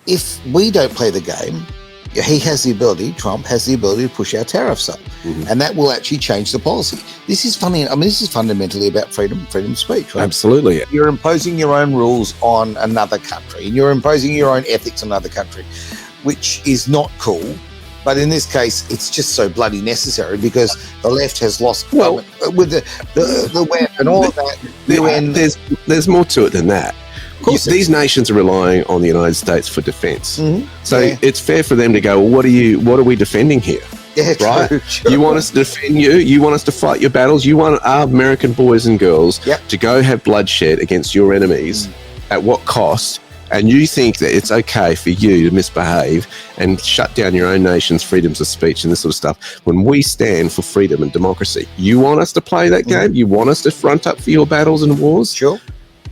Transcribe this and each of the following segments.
if we don't play the game, Trump has the ability to push our tariffs up. And that will actually change the policy. This is funny. I mean, this is fundamentally about freedom of speech, right? Absolutely. You're imposing your own rules on another country, and you're imposing your own ethics on another country, which is not cool. But in this case, it's just so bloody necessary because the left has lost with the web and all of that. There's more to it than that. These nations are relying on the United States for defense. So it's fair for them to go, well, what are we defending here? Yeah, right? True. You want us to defend you? You want us to fight your battles? You want our American boys and girls to go have bloodshed against your enemies at what cost? And you think that it's okay for you to misbehave and shut down your own nation's freedoms of speech and this sort of stuff when we stand for freedom and democracy? You want us to play that game? You want us to front up for your battles and wars? Sure.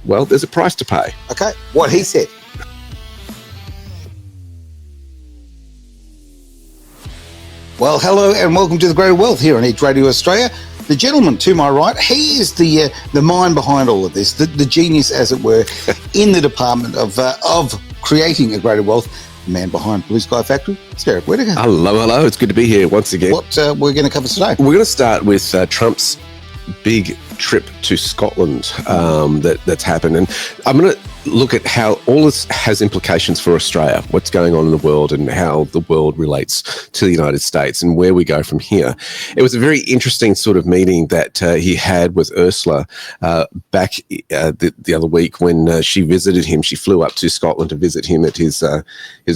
Well, there's a price to pay. Okay, what he said. Well, hello and welcome to The Greater Wealth here on Edge Radio Australia. The gentleman to my right, he is the mind behind all of this, the genius, as it were, in the department of creating a greater wealth. The man behind Blue Sky Factory, Derek Whittaker. Hello. It's good to be here once again. What we're going to cover today? We're going to start with Trump's big trip to Scotland that's happened. And I'm going to look at how all this has implications for Australia, what's going on in the world and how the world relates to the United States and where we go from here. It was a very interesting sort of meeting that he had with Ursula back the other week when she visited him. She flew up to Scotland to visit him at his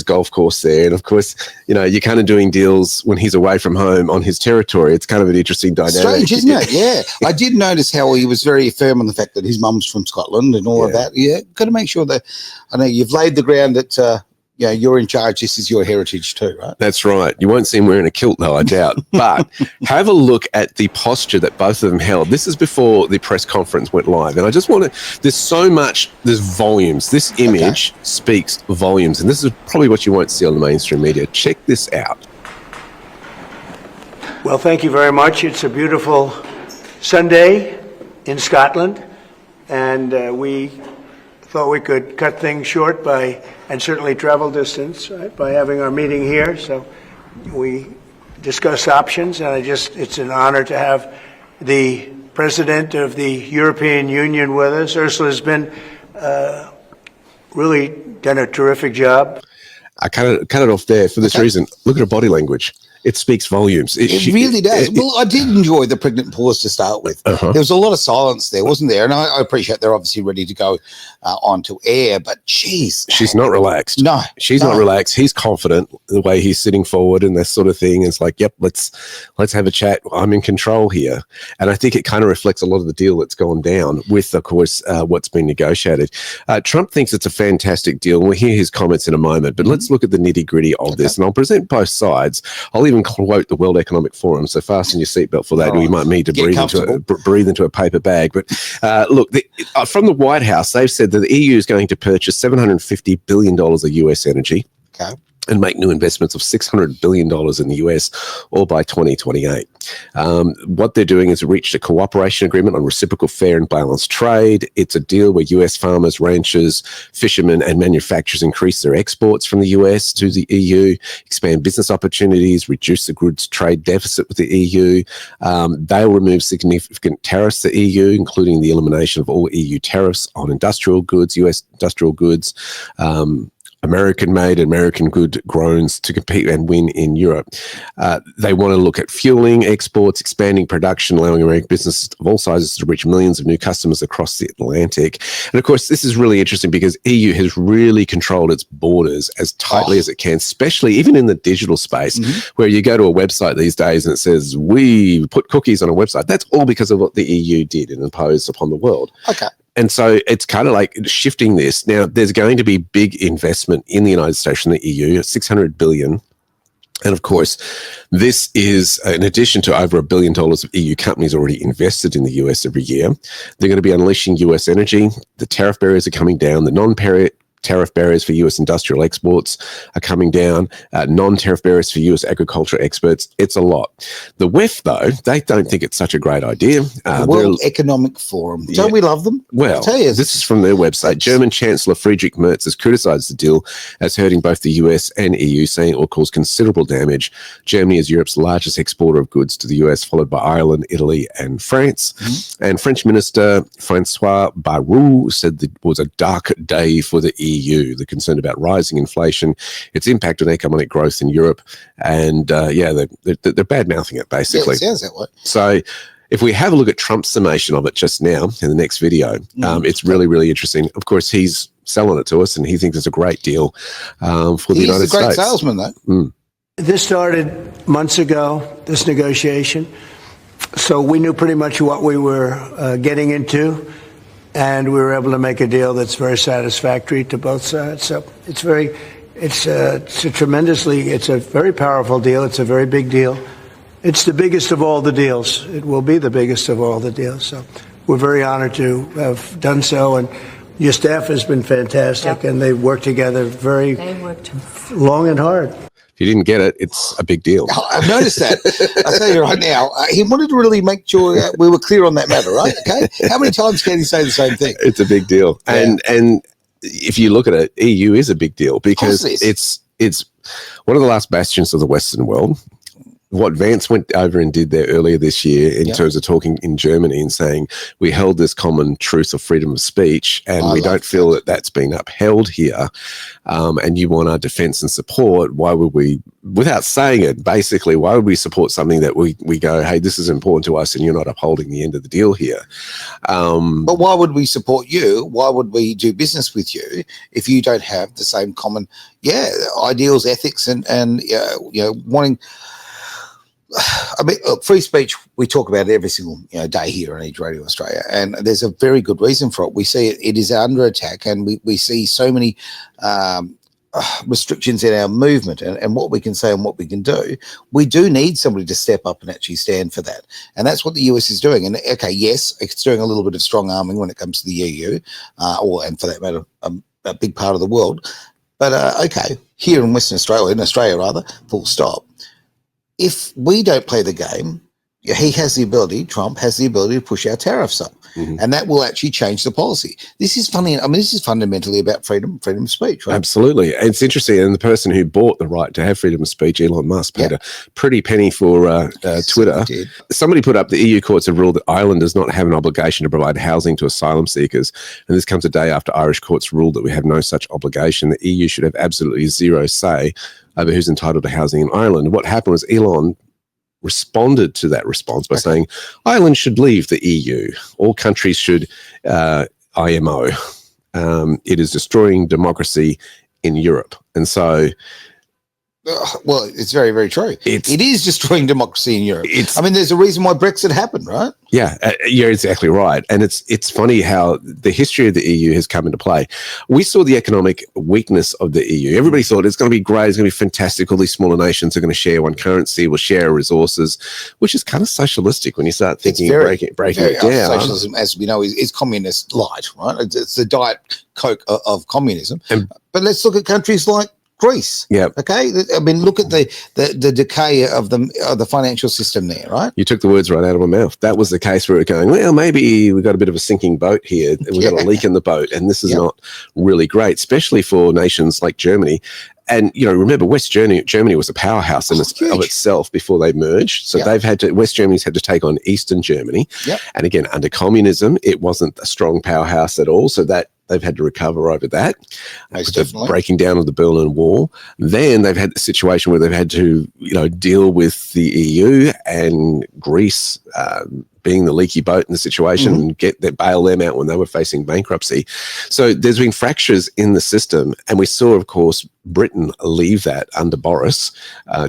golf course there. And of course, you know, you're kind of doing deals when he's away from home on his territory. It's kind of an interesting dynamic. Strange, isn't it? Yeah. I did notice how he was very firm on the fact that his mum's from Scotland and all of that. Yeah, got to make sure that, I know you've laid the ground that, you're in charge. This is your heritage too, right? That's right. You won't see him wearing a kilt, though, I doubt. But have a look at the posture that both of them held. This is before the press conference went live. And I just want to, there's volumes. This image speaks volumes. And this is probably what you won't see on the mainstream media. Check this out. Well, thank you very much. It's a beautiful Sunday in Scotland. And we thought we could cut things short and certainly travel distance, right, by having our meeting here. So we discussed options, and it's an honor to have the President of the European Union with us. Ursula's been really done a terrific job. I cut it off there for this reason. Look at her body language. It speaks volumes. It really does. Well, I did enjoy the pregnant pause to start with. There was a lot of silence there, wasn't there? And I appreciate they're obviously ready to go onto air, but geez. She's not relaxed. No. She's not relaxed. He's confident the way he's sitting forward and that sort of thing. It's like, yep, let's have a chat. I'm in control here. And I think it kind of reflects a lot of the deal that's gone down with, of course, what's been negotiated. Trump thinks it's a fantastic deal. We'll hear his comments in a moment, but let's look at the nitty-gritty of this. And I'll present both sides. I'll even quote the World Economic Forum, so fasten your seatbelt for that. We might need to breathe into a paper bag. But look, from the White House, they've said that the EU is going to purchase $750 billion of US energy. Okay. And make new investments of $600 billion in the US, all by 2028. What they're doing is reached a cooperation agreement on reciprocal, fair and balanced trade. It's a deal where US farmers, ranchers, fishermen and manufacturers increase their exports from the US to the EU, expand business opportunities, reduce the goods trade deficit with the EU. They'll remove significant tariffs to the EU, including the elimination of all EU tariffs on industrial goods, US industrial goods, American-made, American-good growns to compete and win in Europe. They want to look at fueling exports, expanding production, allowing American businesses of all sizes to reach millions of new customers across the Atlantic. And of course, this is really interesting because EU has really controlled its borders as tightly as it can, especially even in the digital space, where you go to a website these days and it says, we put cookies on a website. That's all because of what the EU did and imposed upon the world. Okay. And so it's kind of like shifting this. Now, there's going to be big investment in the United States and the EU, $600 billion. And of course, this is in addition to over $1 billion of EU companies already invested in the US every year. They're going to be unleashing US energy. The tariff barriers are coming down. The tariff barriers for US industrial exports are coming down, non-tariff barriers for US agriculture experts. It's a lot. The WEF, though, they don't think it's such a great idea. The World Economic Forum. Don't we love them? Well, this is from their website. German Chancellor Friedrich Merz has criticised the deal as hurting both the US and EU, saying it will cause considerable damage. Germany is Europe's largest exporter of goods to the US, followed by Ireland, Italy and France. And French Minister Francois Bayrou said that it was a dark day for the EU. They're concerned about rising inflation, its impact on economic growth in Europe, and they're bad-mouthing it, basically. Yeah, it sounds that way. So if we have a look at Trump's summation of it just now in the next video, it's really, really interesting. Of course, he's selling it to us, and he thinks it's a great deal for the United States. He's a great salesman, though. This started months ago, this negotiation. So we knew pretty much what we were getting into, and we were able to make a deal that's very satisfactory to both sides. So it's a very powerful deal. It's a very big deal. It's the biggest of all the deals. It will be the biggest of all the deals. So we're very honored to have done so, and your staff has been fantastic, and they've worked together very long and hard. If you didn't get it, it's a big deal. I've noticed that. I'll tell you right now, he wanted to really make sure we were clear on that matter, right? Okay. How many times can he say the same thing? It's a big deal. Yeah. And if you look at it, EU is a big deal because it's one of the last bastions of the Western world. What Vance went over and did there earlier this year in terms of talking in Germany and saying we held this common truth of freedom of speech and we don't feel that that's been upheld here, and you want our defense and support, why would we, without saying it, basically, why would we support something that we go, hey, this is important to us and you're not upholding the end of the deal here? But why would we support you? Why would we do business with you if you don't have the same common, ideals, ethics, and wanting... I mean, look, free speech, we talk about it every single day here on Age Radio Australia, and there's a very good reason for it. We see it is under attack, and we see so many restrictions in our movement and what we can say and what we can do. We do need somebody to step up and actually stand for that, and that's what the US is doing. And okay, yes, it's doing a little bit of strong arming when it comes to the EU, and for that matter, a big part of the world. But okay, here in Western Australia, in Australia rather, full stop. If we don't play the game, Trump has the ability to push our tariffs up, and that will actually change the policy. This is funny. I mean, this is fundamentally about freedom of speech, right? Absolutely. It's interesting. And the person who bought the right to have freedom of speech, Elon Musk, paid a pretty penny for Twitter. Somebody put up the EU courts have ruled that Ireland does not have an obligation to provide housing to asylum seekers. And this comes a day after Irish courts ruled that we have no such obligation. The EU should have absolutely zero say over who's entitled to housing in Ireland. What happened was Elon responded to that response by saying Ireland should leave the EU. All countries should IMO. It is destroying democracy in Europe. And so... well, it's very, very true. It is destroying democracy in Europe. I mean, there's a reason why Brexit happened, right? Yeah, you're exactly right. And it's funny how the history of the EU has come into play. We saw the economic weakness of the EU. Everybody thought it's going to be great, it's going to be fantastic. All these smaller nations are going to share one currency, will share resources, which is kind of socialistic when you start thinking of breaking it down. Socialism, as we know, is communist light, right? It's the Diet Coke of communism. But let's look at countries like Greece. Yeah. Okay. I mean, look at the decay of the financial system there, right? You took the words right out of my mouth. That was the case where we're going, well, maybe we've got a bit of a sinking boat here. We've got a leak in the boat, and this is not really great, especially for nations like Germany. And, remember, West Germany was a powerhouse of itself before they merged. So West Germany's had to take on Eastern Germany. Yep. And again, under communism, it wasn't a strong powerhouse at all. So that they've had to recover over that. Most definitely. Breaking down of the Berlin Wall. Then they've had the situation where they've had to, deal with the EU and Greece, being the leaky boat in the situation and bail them out when they were facing bankruptcy. So there's been fractures in the system. And we saw, of course, Britain leave that under Boris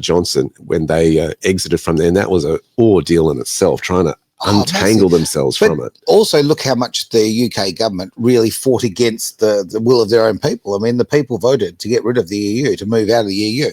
Johnson when they exited from there. And that was an ordeal in itself, trying to untangle themselves from it. Also, look how much the UK government really fought against the will of their own people. I mean, the people voted to get rid of the EU, to move out of the EU.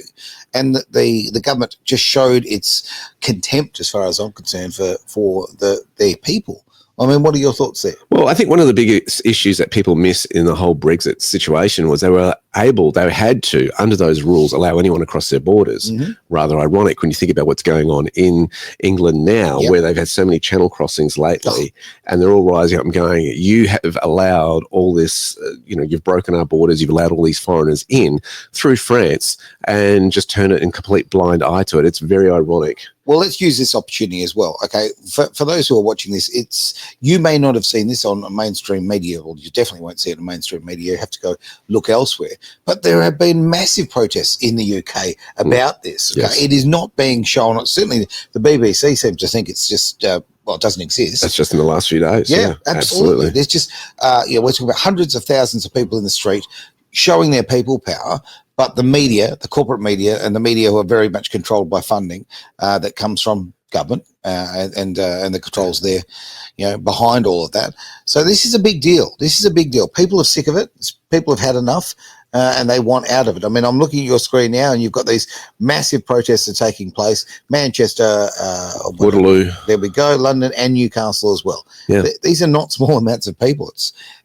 And the government just showed its contempt, as far as I'm concerned, for their people. I mean, what are your thoughts there? Well, I think one of the biggest issues that people miss in the whole Brexit situation was they had to, under those rules, allow anyone across their borders. Rather ironic when you think about what's going on in England now, where they've had so many channel crossings lately, and they're all rising up and going, you have allowed all this, you've broken our borders, you've allowed all these foreigners in through France, and just turn it in complete blind eye to it. It's very ironic. Well, let's use this opportunity as well. Okay, for those who are watching this, you may not have seen this on mainstream media, or you definitely won't see it on mainstream media. You have to go look elsewhere. But there have been massive protests in the UK about this. Okay? Yes. It is not being shown. Certainly, the BBC seems to think it's just it doesn't exist. That's just in the last few days. Yeah, absolutely. There's just we're talking about hundreds of thousands of people in the street showing their people power. But the media, the corporate media, and the media who are very much controlled by funding that comes from government and the controls there, behind all of that. So this is a big deal. People are sick of it. People have had enough, and they want out of it. I mean, I'm looking at your screen now, and you've got these massive protests that are taking place. Manchester, Waterloo. There we go. London and Newcastle as well. Yeah. These are not small amounts of people.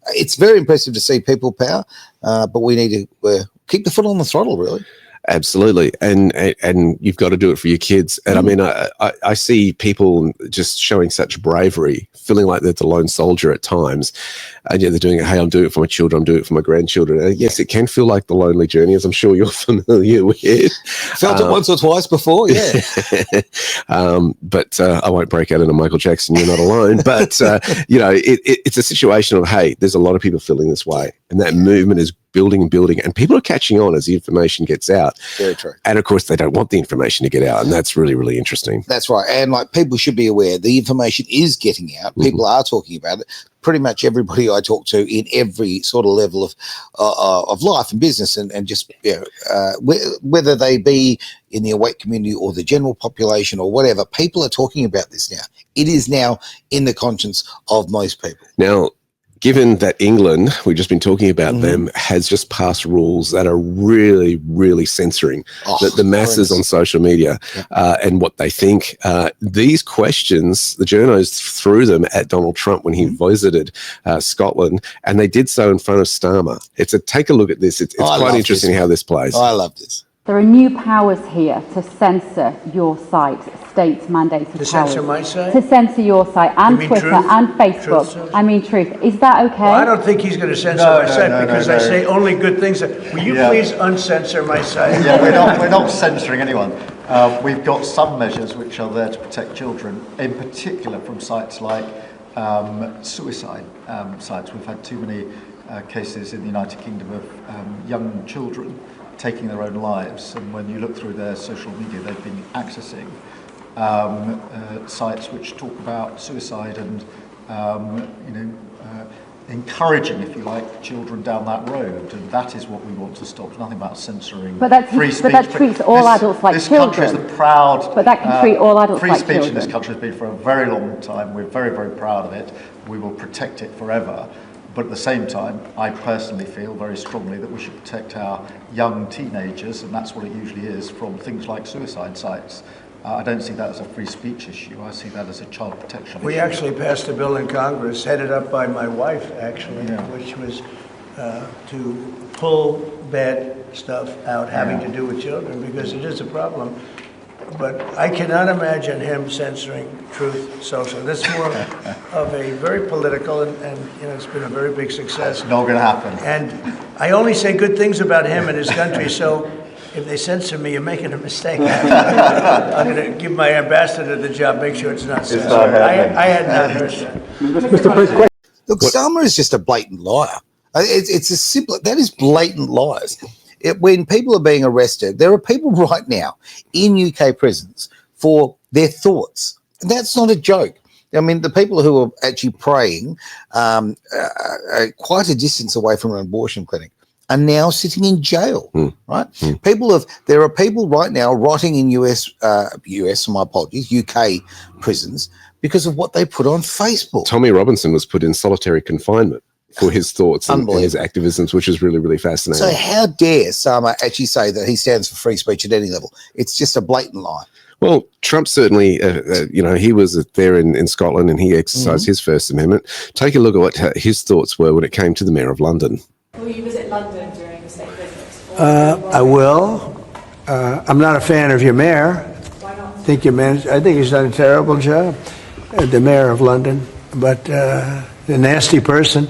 It's very impressive to see people power, but we need to keep the foot on the throttle, really. Absolutely. And you've got to do it for your kids. And I mean, I see people just showing such bravery, feeling like they're the lone soldier at times. And yet they're doing it, hey, I'm doing it for my children, I'm doing it for my grandchildren. And yes, it can feel like the lonely journey, as I'm sure you're familiar with. Felt it once or twice before, yeah. But I won't break out into Michael Jackson, you're not alone. But, it's a situation of, hey, there's a lot of people feeling this way. And that movement is building and building, and people are catching on as the information gets out. Very true. And of course, they don't want the information to get out, and that's really, really interesting. That's right. And people should be aware the information is getting out. People are talking about it. Pretty much everybody I talk to in every sort of level of life and business, and just whether they be in the awake community or the general population or whatever, people are talking about this now. It is now in the conscience of most people. Now, given that England, we've just been talking about them, has just passed rules that are really, really censoring the masses on social media and what they think. These questions, the journos threw them at Donald Trump when he visited Scotland, and they did so in front of Starmer. Take a look at this. It's quite interesting how this plays. I love this. There are new powers here to censor your site, state-mandated powers. To censor my site? To censor your site and Twitter and Facebook. Truth. Is that okay? Well, I don't think he's going to censor my site because I say only good things. Will you please uncensor my site? Yeah, we're not censoring anyone. We've got some measures which are there to protect children, in particular from sites like suicide sites. We've had too many cases in the United Kingdom of young children taking their own lives, and when you look through their social media, they've been accessing sites which talk about suicide and encouraging, if you like, children down that road, and that is what we want to stop. There's nothing about censoring free speech. But that treats all adults like children. This country is the proud. But that can treat all adults like children. Free speech in this country has been for a very long time. We're very, very proud of it. We will protect it forever. But at the same time, I personally feel very strongly that we should protect our young teenagers, and that's what it usually is, from things like suicide sites. I don't see that as a free speech issue. I see that as a child protection issue. We actually passed a bill in Congress, headed up by my wife, actually, which was to pull bad stuff out having to do with children, because it is a problem. But I cannot imagine him censoring Truth Social. This is more of a very political, and it's been a very big success. It's not going to happen. And I only say good things about him and his country, so if they censor me, you're making a mistake. I'm going to give my ambassador the job, make sure it's not censored. I had not heard that. Mr. President. Look, Starmer is just a blatant liar. It's as simple. That is blatant lies. When people are being arrested, there are people right now in UK prisons for their thoughts. That's not a joke. I mean, the people who are actually praying quite a distance away from an abortion clinic are now sitting in jail, right? There are people right now rotting in my apologies, UK prisons because of what they put on Facebook. Tommy Robinson was put in solitary confinement for his thoughts and his activisms, which is really, really fascinating. So how dare Starmer actually say that he stands for free speech at any level? It's just a blatant lie. Well, Trump certainly, he was there in Scotland and he exercised his First Amendment. Take a look at what his thoughts were when it came to the Mayor of London. Will you visit London during the state visit? I will. I'm not a fan of your mayor. Why not? I think he's done a terrible job, the mayor of London. But the nasty person,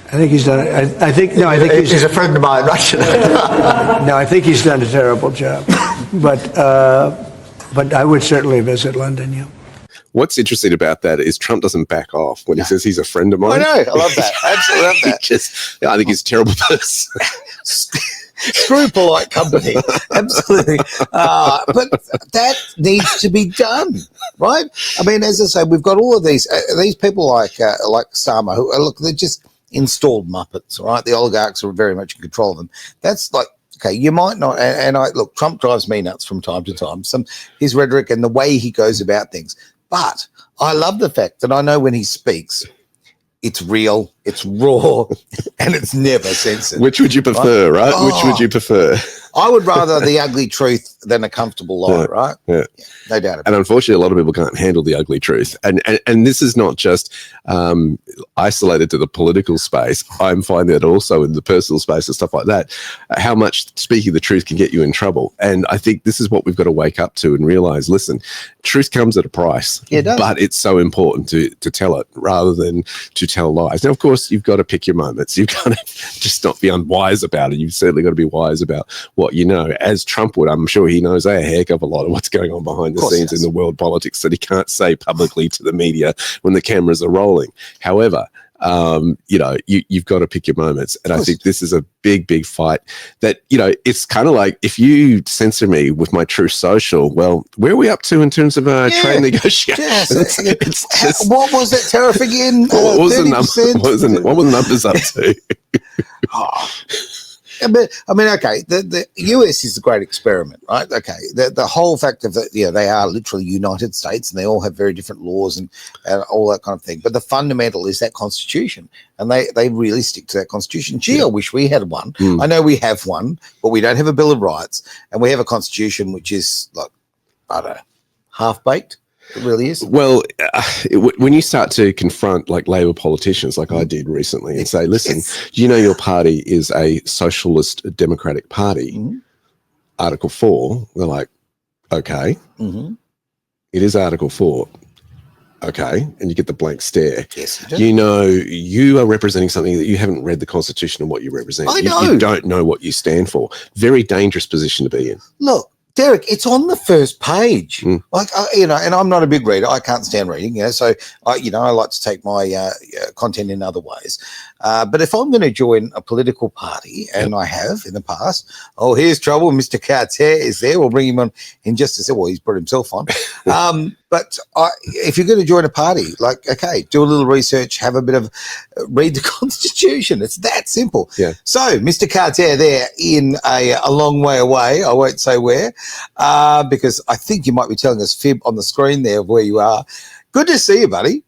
I think he's done. I think He's a friend of mine, actually. No, I think he's done a terrible job. But I would certainly visit London. Yeah. What's interesting about that is Trump doesn't back off when he says he's a friend of mine. I know. I love that. Absolutely love that. I think he's a terrible person. Screw polite company. Absolutely. But that needs to be done, right? I mean, as I say, we've got all of these people like Starmer who look, they're just installed Muppets, right? The oligarchs are very much in control of them. That's like, okay, you might not, and look, Trump drives me nuts from time to time, his rhetoric and the way he goes about things. But I love the fact that I know when he speaks, it's real, it's raw, and it's never censored. Which would you prefer, right? Which would you prefer? I would rather the ugly truth than a comfortable lie, right? Yeah. No doubt about it. And unfortunately, a lot of people can't handle the ugly truth. And this is not just isolated to the political space. I'm finding that also in the personal space and stuff like that, how much speaking the truth can get you in trouble. And I think this is what we've got to wake up to and realize, listen, truth comes at a price. Yeah, it does. But it's so important to tell it rather than to tell lies. Now, of course, you've got to pick your moments. You've got to just not be unwise about it. You've certainly got to be wise about what you know. As Trump would, I'm sure he knows a heck of a lot of what's going on behind the scenes in the world politics that he can't say publicly to the media when the cameras are rolling. However, you've got to pick your moments. And I think this is a big, big fight that, it's kind of like if you censor me with my Truth Social, well, where are we up to in terms of trade negotiations? Yes. What was that tariff again? What was the numbers up to? But I mean, okay, the US is a great experiment, right? Okay, the whole fact of that, they are literally United States and they all have very different laws and all that kind of thing. But the fundamental is that Constitution, and they really stick to that Constitution. Gee, I wish we had one. I know we have one, but we don't have a Bill of Rights, and we have a Constitution which is like, I don't know, half-baked. It really is. Well, when you start to confront like Labor politicians, like I did recently, and say, listen, do you know your party is a socialist democratic party? Article 4, they're like, okay. It is Article 4. Okay. And you get the blank stare. Yes, you do. You are representing something that you haven't read the Constitution and what you represent. I know. You don't know what you stand for. Very dangerous position to be in. Look, Derek, it's on the first page. Like, and I'm not a big reader. I can't stand reading, so I like to take my content in other ways. But if I'm going to join a political party, and I have in the past, here's trouble. Mr. Carter is there. We'll bring him on in just a second. Well, he's put himself on. But if you're going to join a party, like, okay, do a little research, have a bit of read the Constitution. It's that simple. Yeah. So, Mr. Carter there in a long way away, I won't say where, because I think you might be telling us fib on the screen there of where you are. Good to see you, buddy.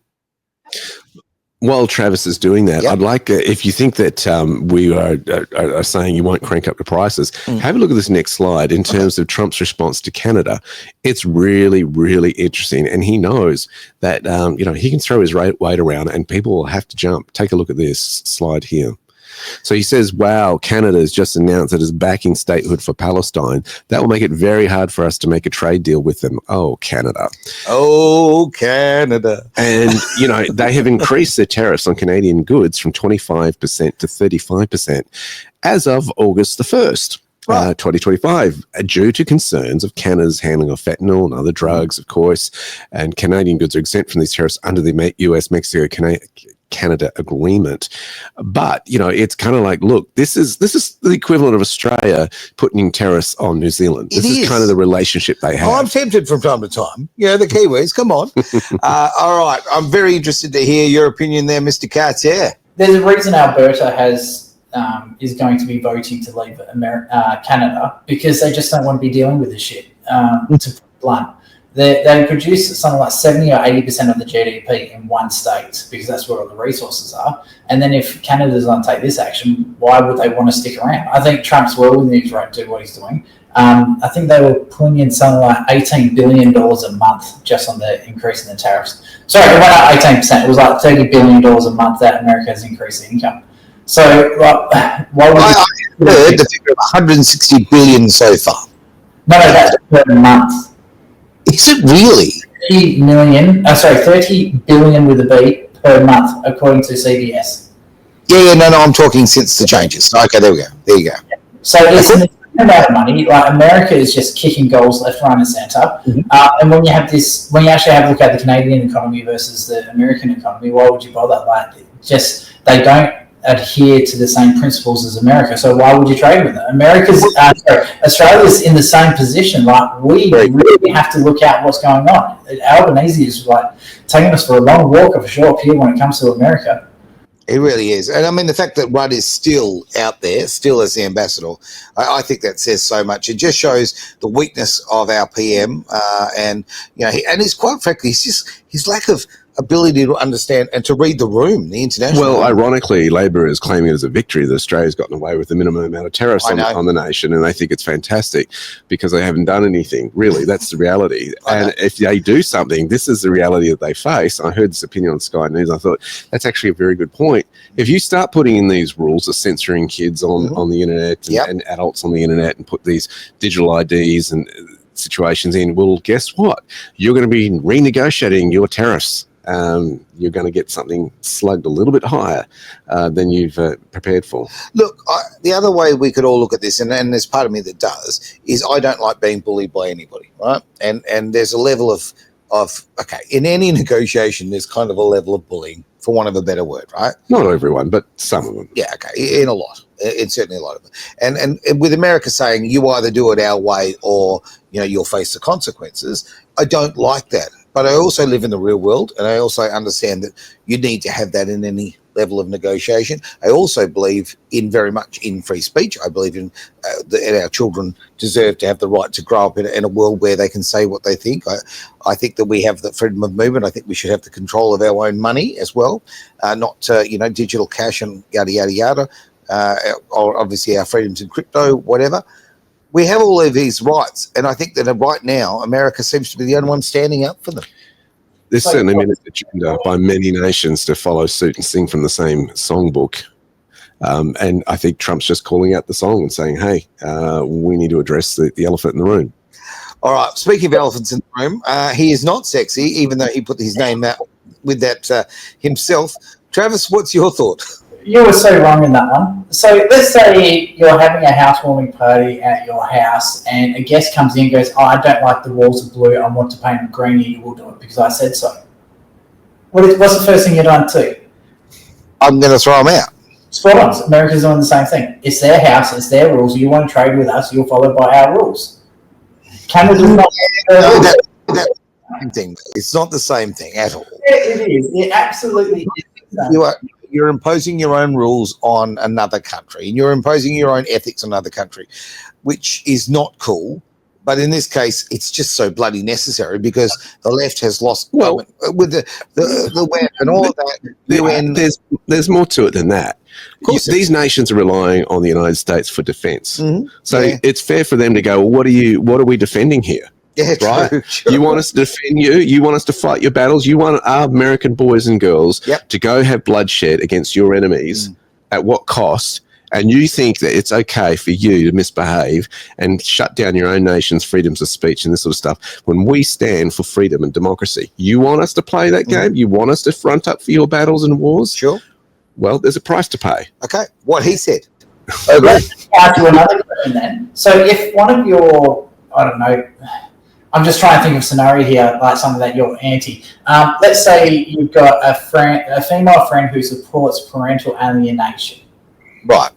While Travis is doing that, I'd like, if you think that we are saying you won't crank up the prices, have a look at this next slide in terms of Trump's response to Canada. It's really, really interesting. And he knows that, he can throw his weight around and people will have to jump. Take a look at this slide here. So he says, wow, Canada has just announced that it's backing statehood for Palestine. That will make it very hard for us to make a trade deal with them. Oh, Canada. Oh, Canada. And, they have increased their tariffs on Canadian goods from 25% to 35% as of August the 1st. 2025, due to concerns of Canada's handling of fentanyl and other drugs, of course, and Canadian goods are exempt from these tariffs under the US-Mexico-Canada agreement. But, it's kind of like, look, this is the equivalent of Australia putting in tariffs on New Zealand. This is kind of the relationship they have. I'm tempted from time to time. The Kiwis, come on. All right, I'm very interested to hear your opinion there, Mr. Carter. There's a reason Alberta is going to be voting to leave Canada, because they just don't want to be dealing with this shit, to put it blunt. They produce something like 70 or 80% of the GDP in one state because that's where all the resources are. And then if Canada does not take this action, why would they want to stick around? I think Trump's well within his right to do what he's doing. I think they were pulling in something like $18 billion a month just on the increase in the tariffs. Sorry, it went up 18%. It was like $30 billion a month that America has increased the income. So, why would I heard the figure of 160 billion so far. No, that's per month. Is it really? 30 billion with a B per month, according to CBS. Yeah, no, I'm talking since the changes. Okay, there we go. There you go. So it's an amount of money. Like America is just kicking goals left, right, and centre. And when you actually have a look at the Canadian economy versus the American economy, why would you bother? Like, they don't adhere to the same principles as America. So why would you trade with them? Australia's in the same position. Like, we really have to look at what's going on. Albanese is like taking us for a long walk of a short pier when it comes to America. It really is. And I mean, the fact that Rudd is still out there, still as the ambassador, I think that says so much. It just shows the weakness of our PM. And he's quite frankly, it's just his lack of ability to understand and to read the room, the international. Well, ironically, Labor is claiming it as a victory that Australia's gotten away with the minimum amount of tariffs on the nation, and they think it's fantastic because they haven't done anything. Really, that's the reality. And if they do something, this is the reality that they face. I heard this opinion on Sky News. I thought that's actually a very good point. If you start putting in these rules of censoring kids on the internet and adults on the internet and put these digital IDs and situations in, well, guess what? You're going to be renegotiating your tariffs. You're going to get something slugged a little bit higher than you've prepared for. Look, the other way we could all look at this, and there's part of me that does, is I don't like being bullied by anybody, right? And there's a level of in any negotiation, there's kind of a level of bullying, for want of a better word, right? Not everyone, but some of them. Yeah, okay, in a lot. In certainly a lot of them. And with America saying you either do it our way or you'll face the consequences, I don't like that. But I also live in the real world, and I also understand that you need to have that in any level of negotiation. I also believe very much in free speech. I believe in that our children deserve to have the right to grow up in a world where they can say what they think. I think that we have the freedom of movement. I think we should have the control of our own money as well, not digital cash and yada, yada, yada, or obviously our freedoms in crypto, whatever. We have all of these rights, and I think that right now America seems to be the only one standing up for them. There's certainly been an agenda by many nations to follow suit and sing from the same songbook. And I think Trump's just calling out the song and saying, hey, we need to address the elephant in the room. All right, speaking of elephants in the room, he is not sexy, even though he put his name out with that himself. Travis, what's your thought? You were so wrong in that one. So let's say you're having a housewarming party at your house and a guest comes in and goes, I don't like the walls are blue, I want to paint them green, and you will do it because I said so. What's the first thing you're done too? I'm going to throw them out. Spot on. America's doing the same thing. It's their house, it's their rules. You want to trade with us, you'll follow by our rules. Canada's not... that's the same thing. It's not the same thing at all. It is. It absolutely is. You're imposing your own rules on another country, and you're imposing your own ethics on another country, which is not cool. But in this case, it's just so bloody necessary because the left has lost with the web and all of that. There's more to it than that. These nations are relying on the United States for defense. Mm-hmm. So it's fair for them to go, well, what are we defending here? Yeah, right. True. You want us to defend you. You want us to fight your battles. You want our American boys and girls to go have bloodshed against your enemies at what cost? And you think that it's okay for you to misbehave and shut down your own nation's freedoms of speech and this sort of stuff when we stand for freedom and democracy. You want us to play that game? You want us to front up for your battles and wars? Sure. Well, there's a price to pay. Okay. What he said. Let's ask you another question then. So if one of your, I don't know, I'm just trying to think of a scenario here, like something that you're anti. Let's say you've got a female friend who supports parental alienation. Right.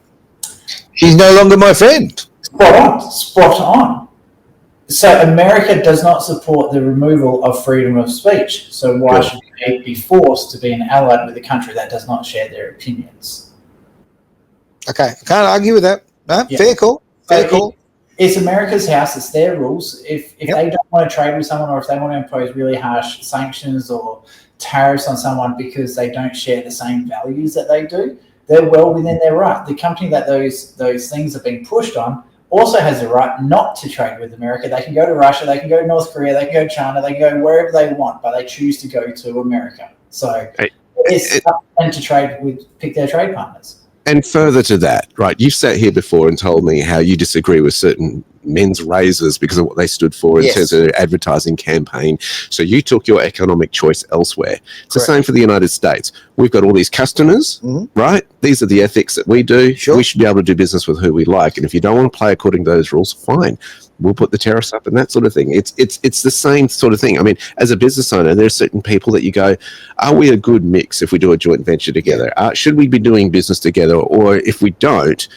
She's no longer my friend. Spot on. So America does not support the removal of freedom of speech. So why should they be forced to be an ally with a country that does not share their opinions? Okay. Can't argue with that. No, fair call. Fair call. it's America's house, it's their rules. If they don't want to trade with someone, or if they want to impose really harsh sanctions or tariffs on someone because they don't share the same values that they do, they're well within their right. The company that those things are being pushed on also has the right not to trade with America. They can go to Russia, they can go to North Korea, they can go to China, they can go wherever they want, but they choose to go to America. So it's up to them to pick their trade partners. And further to that, right, you've sat here before and told me how you disagree with certain men's razors because of what they stood for in terms of their advertising campaign. So you took your economic choice elsewhere. It's the same for the United States. We've got all these customers, right? These are the ethics that we do. We should be able to do business with who we like. And if you don't want to play according to those rules, fine. We'll put the tariffs up and that sort of thing. It's the same sort of thing. I mean, as a business owner, there are certain people that you go, are we a good mix if we do a joint venture together? Should we be doing business together? Or if we don't,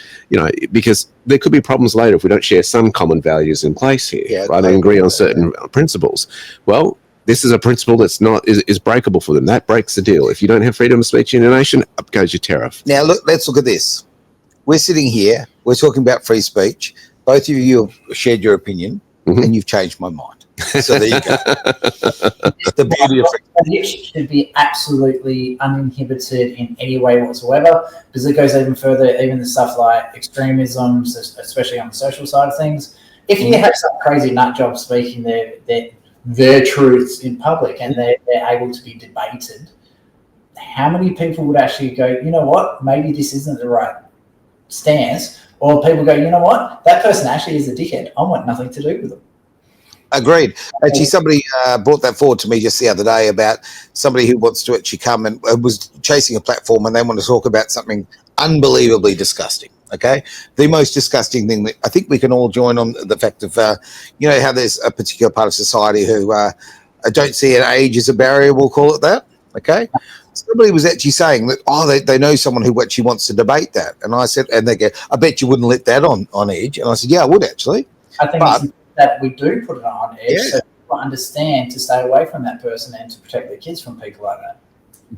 because there could be problems later if we don't share some common values in place here, right? And agree on certain principles. Well, this is a principle that's is breakable for them. That breaks the deal. If you don't have freedom of speech in your nation, up goes your tariff. Now, let's look at this. We're sitting here. We're talking about free speech. Both of you have shared your opinion, and you've changed my mind. So there you go. The beauty of it should be absolutely uninhibited in any way whatsoever, because it goes even further, even the stuff like extremisms, especially on the social side of things. If you have some crazy nut job speaking their truths in public and they're able to be debated, how many people would actually go, you know what, maybe this isn't the right stance? Or people go, you know what, that person actually is a dickhead. I want nothing to do with them. Agreed. Actually, somebody brought that forward to me just the other day about somebody who wants to actually come and was chasing a platform and they want to talk about something unbelievably disgusting. Okay, the most disgusting thing that I think we can all join on the fact of, how there's a particular part of society who don't see an age as a barrier. We'll call it that. Okay. Somebody was actually saying that, they know someone who actually wants to debate that. And I said, and they go, I bet you wouldn't let that on edge. And I said, yeah, I would actually. I think it's that we do put it on edge so people understand to stay away from that person and to protect their kids from people like that.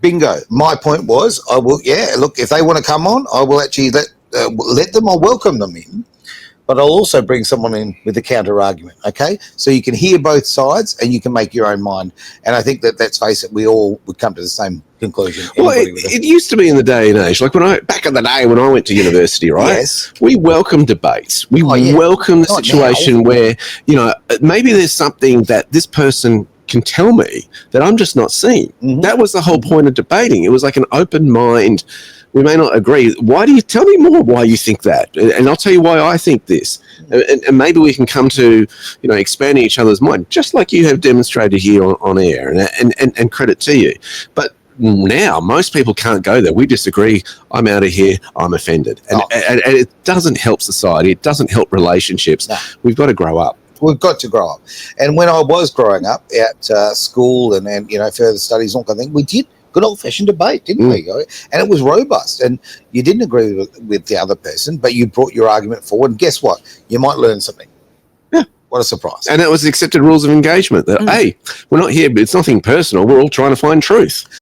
Bingo. My point was, I will, look, if they want to come on, I will actually let them, I'll welcome them in. But I'll also bring someone in with a counter argument, okay? So you can hear both sides and you can make your own mind. And I think that, let's face it, we all would come to the same conclusion. Well, it used to be in the day and age, like back in the day when I went to university, right? Yes. We welcome debates. We welcome the situation where, maybe there's something that this person can tell me that I'm just not seeing. That was the whole point of debating. It was like an open mind. We may not agree. Why do you tell me more why you think that? And I'll tell you why I think this. And maybe we can come to, expanding each other's mind, just like you have demonstrated here on air, and credit to you. But now most people can't go there. We disagree. I'm out of here. I'm offended. And it doesn't help society. It doesn't help relationships. No. We've got to grow up. We've got to grow up. And when I was growing up at school and further studies, all kind of thing, we did good old-fashioned debate, didn't we? And it was robust. And you didn't agree with the other person, but you brought your argument forward. And guess what? You might learn something. Yeah. What a surprise. And that was the accepted rules of engagement. That, hey, we're not here, but it's nothing personal. We're all trying to find truth.